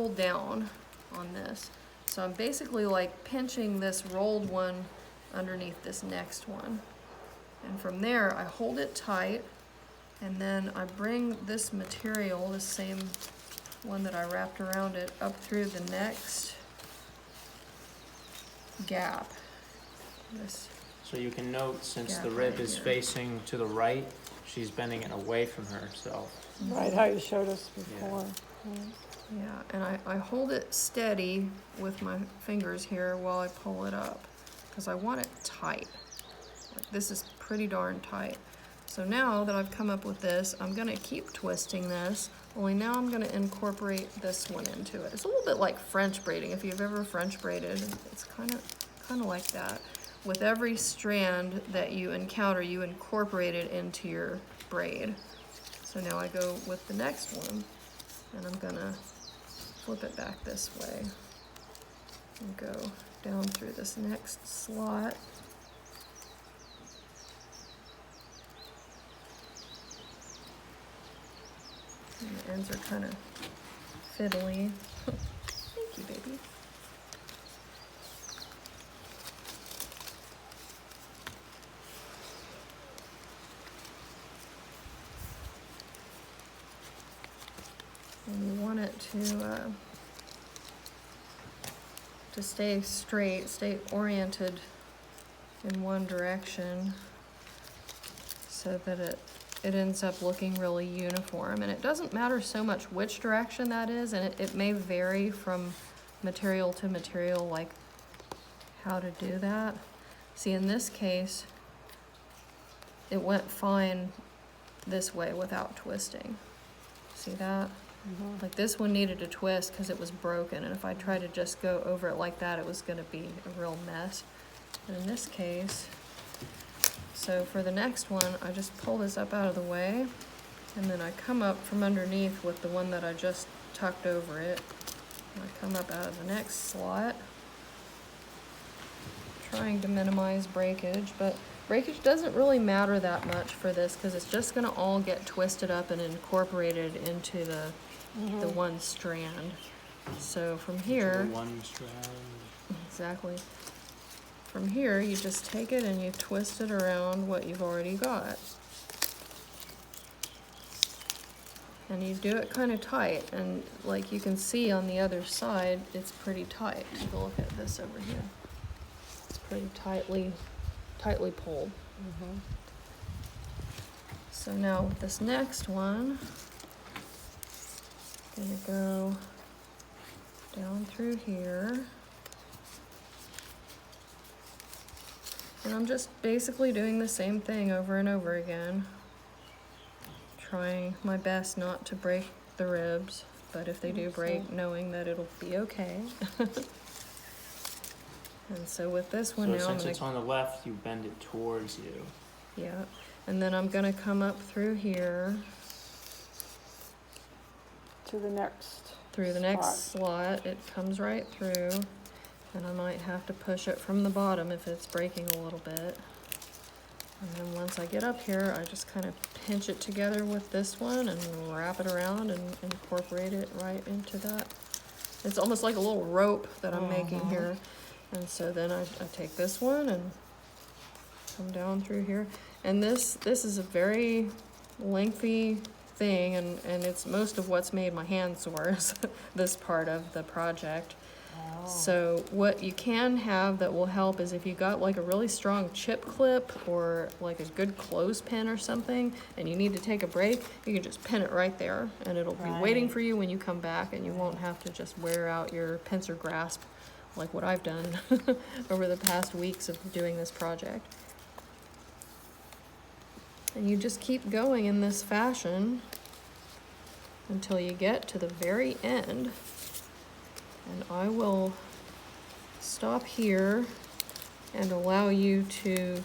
pull down on this. So I'm basically like pinching this rolled one underneath this next one. And from there, I hold it tight, and then I bring this material, the same one that I wrapped around it, up through the next gap. So you can note, since Gap the rib right is here. facing to the right, she's bending it away from herself. Right, how you showed us before. Yeah, and I hold it steady with my fingers here while I pull it up, because I want it tight. Like, this is pretty darn tight. So now that I've come up with this, I'm gonna keep twisting this, only now I'm gonna incorporate this one into it. It's a little bit like French braiding. If you've ever French braided, it's kind of like that. With every strand that you encounter, you incorporate it into your braid. So now I go with the next one, and I'm gonna flip it back this way and go down through this next slot. And the ends are kind of fiddly. Thank you, baby. And you want it to stay straight, stay oriented in one direction, so that it ends up looking really uniform. And it doesn't matter so much which direction that is, and it may vary from material to material, like how to do that. See, in this case, it went fine this way without twisting. See that? Like, this one needed a twist because it was broken, and if I tried to just go over it like that, it was going to be a real mess. And in this case, so for the next one, I just pull this up out of the way, and then I come up from underneath with the one that I just tucked over it. And I come up out of the next slot, trying to minimize breakage, but breakage doesn't really matter that much for this because it's just going to all get twisted up and incorporated into the one strand. So from here, One strand. exactly. From here, you just take it and you twist it around what you've already got. And you do it kind of tight, and like you can see on the other side, it's pretty tight. Take a look at this over here. It's pretty tightly pulled. So now with this next one, I'm gonna go down through here. And I'm just basically doing the same thing over and over again. Trying my best not to break the ribs, but if they do break, knowing that it'll be okay. And so with this one So now, I'm since gonna, it's on the left, you bend it towards you. yeah, and then I'm gonna come up through here, To the next. through the next slot. It comes right through, and I might have to push it from the bottom if it's breaking a little bit. And then once I get up here, I just kind of pinch it together with this one and wrap it around and incorporate it right into that. It's almost like a little rope that I'm making here. And so then I take this one and come down through here. And this is a very lengthy thing, and it's most of what's made my hand sore, is this part of the project. So what you can have that will help is if you got like a really strong chip clip or like a good clothespin or something, and you need to take a break, you can just pin it right there, and it'll be waiting for you when you come back, and you won't have to just wear out your pincer grasp like what I've done over the past weeks of doing this project. And you just keep going in this fashion until you get to the very end. And I will stop here and allow you to